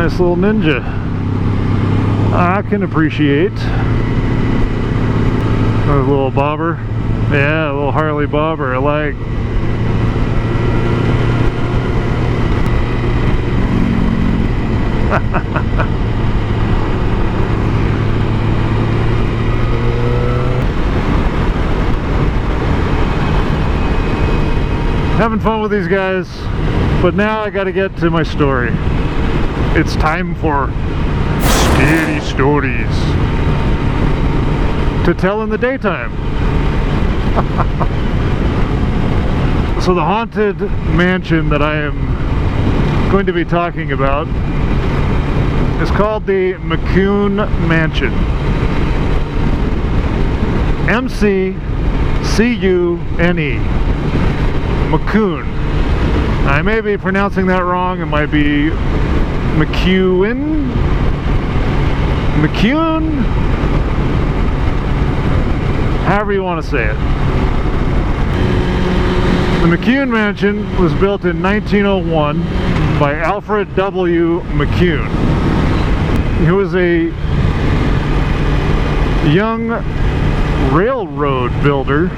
Nice little Ninja. I can appreciate a little bobber. Yeah, a little Harley bobber. I like. Having fun with these guys, but now I gotta get to my story. It's time for scary stories to tell in the daytime. So the haunted mansion that I am going to be talking about is called the Chicane Mansion. M-C-C-U-N-E. Chicane. I may be pronouncing that wrong. It might be McEwen? McEwen? However you want to say it. The Chicane Mansion was built in 1901 by Alfred W. Chicane. He was a young railroad builder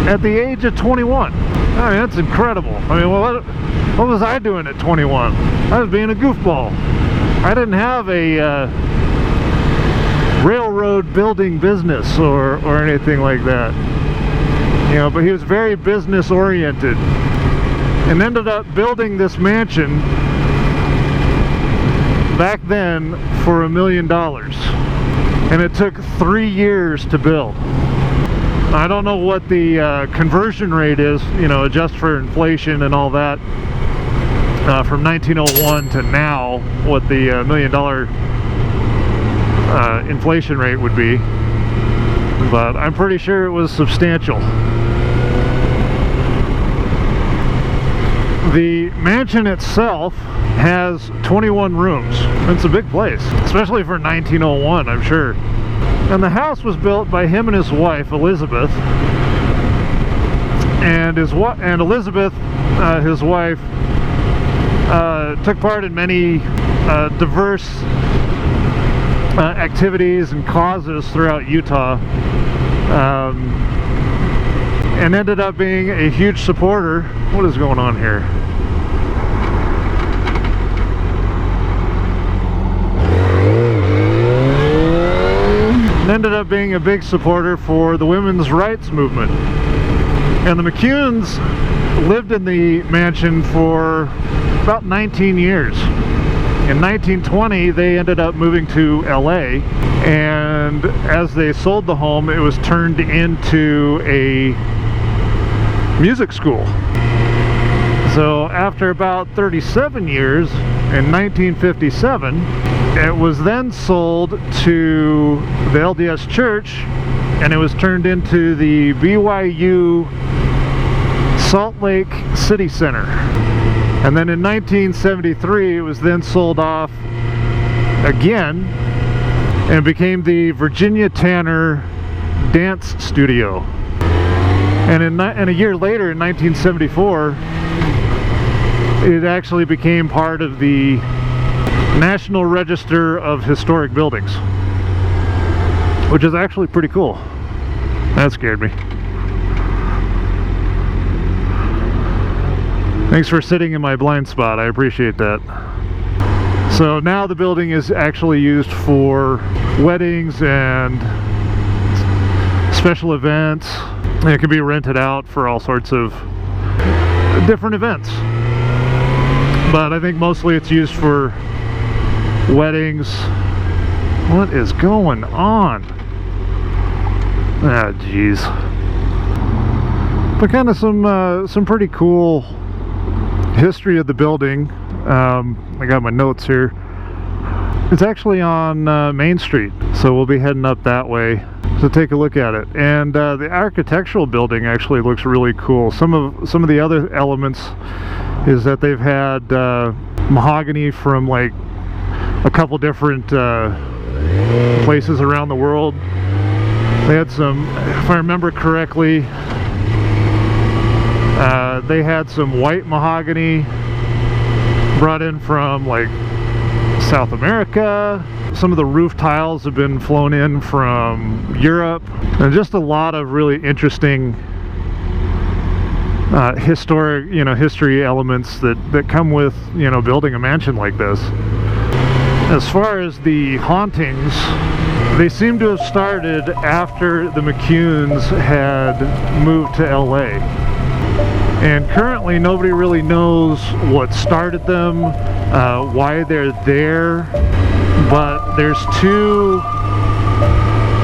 at the age of 21. I mean, that's incredible. I mean, what was I doing at 21? I was being a goofball. I didn't have a railroad building business or anything like that. You know, but he was very business oriented and ended up building this mansion back then for $1 million. And it took 3 years to build. I don't know what the conversion rate is, you know, adjust for inflation and all that, from 1901 to now, what the $1 million inflation rate would be, but I'm pretty sure it was substantial. The mansion itself has 21 rooms. It's a big place, especially for 1901, I'm sure. And the house was built by him and his wife, Elizabeth. And Elizabeth, his wife, took part in many diverse activities and causes throughout Utah, and ended up being a huge supporter. What is going on here? Ended up being a big supporter for the women's rights movement. And the Chicanes lived in the mansion for about 19 years. In 1920 they ended up moving to LA, and as they sold the home, it was turned into a music school. So after about 37 years, in 1957, it was then sold to the LDS Church, and it was turned into the BYU Salt Lake City Center. And then in 1973, it was then sold off again and became the Virginia Tanner Dance Studio. And a year later, in 1974, it actually became part of the National Register of Historic Buildings, which is actually pretty cool. That scared me. Thanks for sitting in my blind spot. I appreciate that. So now the building is actually used for weddings and special events. And it can be rented out for all sorts of different events. But I think mostly it's used for weddings. What is going on? Ah, jeez. But kind of some pretty cool history of the building. I got my notes here. It's actually on Main Street, so we'll be heading up that way to take a look at it. And the architectural building actually looks really cool. Some of the other elements is that they've had mahogany from like a couple different places around the world. They had some, if I remember correctly, they had some white mahogany brought in from like South America. Some of the roof tiles have been flown in from Europe, and just a lot of really interesting history elements that come with, building a mansion like this. As far as the hauntings, they seem to have started after the McCunes had moved to LA. And currently nobody really knows what started them, why they're there, but there's two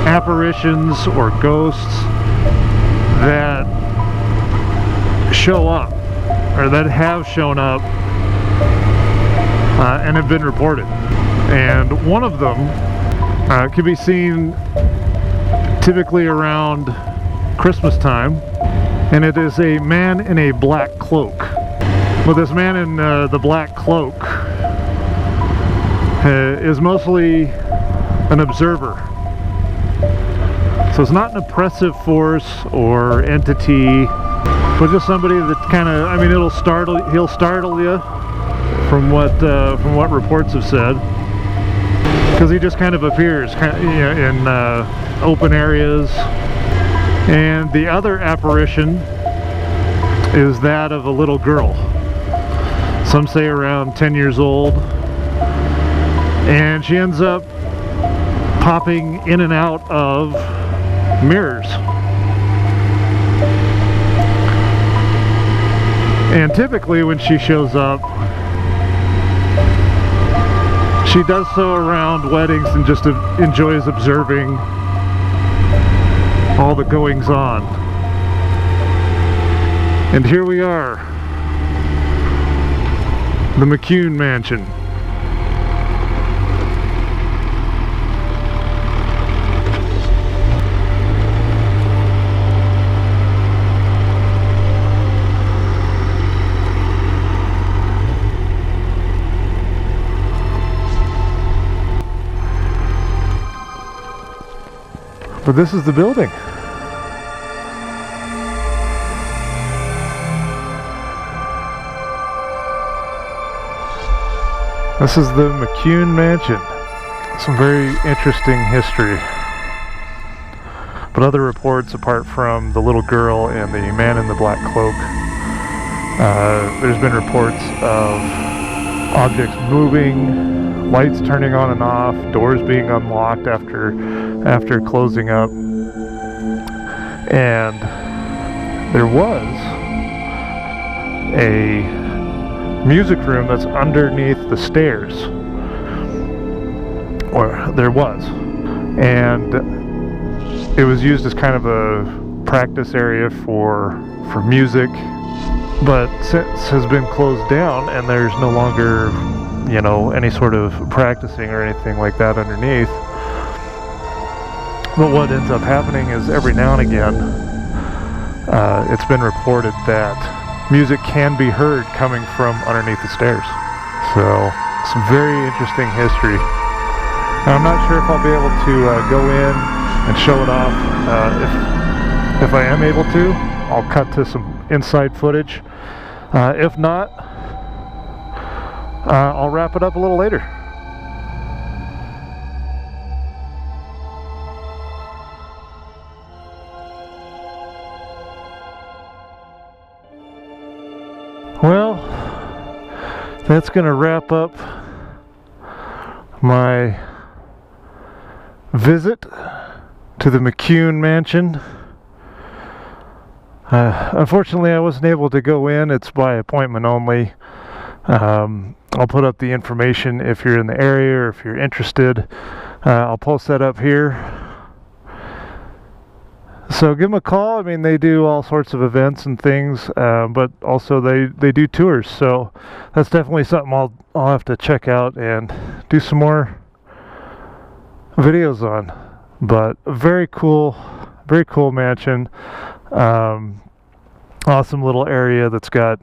apparitions or ghosts that show up, or that have shown up and have been reported. And one of them can be seen typically around Christmas time, and it is a man in a black cloak. Well, this man in the black cloak is mostly an observer. So it's not an oppressive force or entity, but just somebody that kind of, he'll startle you from what reports have said, because he just kind of appears in open areas. And the other apparition is that of a little girl. Some say around 10 years old. And she ends up popping in and out of mirrors. And typically when she shows up, she does so around weddings and just enjoys observing all the goings on. And here we are, the McCune Mansion. But this is the building. This is the McCune Mansion. Some very interesting history. But other reports, apart from the little girl and the man in the black cloak, there's been reports of objects moving, lights turning on and off, doors being unlocked after closing up. And there was a music room that's underneath the stairs, or there was, and it was used as kind of a practice area for music, but since has been closed down and there's no longer any sort of practicing or anything like that underneath. But what ends up happening is every now and again it's been reported that music can be heard coming from underneath the stairs. So some very interesting history. Now, I'm not sure if I'll be able to go in and show it off. If I am able to, I'll cut to some inside footage. If not, I'll wrap it up a little later. Well, that's going to wrap up my visit to the McCune Mansion. Unfortunately, I wasn't able to go in. It's by appointment only. I'll put up the information if you're in the area or if you're interested. I'll post that up here. So give them a call. I mean, they do all sorts of events and things, but also they do tours. So that's definitely something I'll have to check out and do some more videos on. But very cool mansion. Awesome little area that's got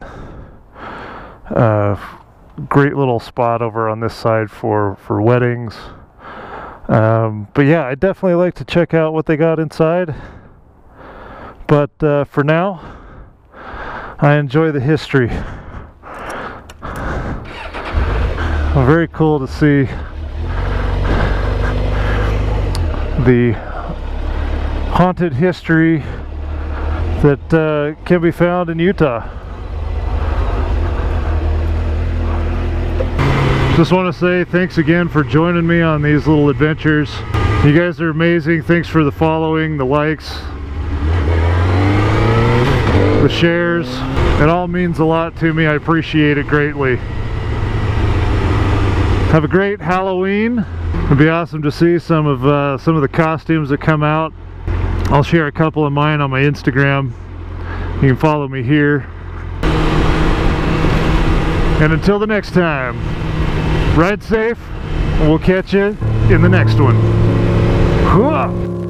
great little spot over on this side for weddings. But yeah, I'd definitely like to check out what they got inside. But for now, I enjoy the history. very cool to see the haunted history that can be found in Utah. Just want to say thanks again for joining me on these little adventures. You guys are amazing. Thanks for the following, the likes, the shares. It all means a lot to me. I appreciate it greatly. Have a great Halloween. It'd be awesome to see some of the costumes that come out. I'll share a couple of mine on my Instagram. You can follow me here. And until the next time, ride safe, and we'll catch you in the next one. Hooah!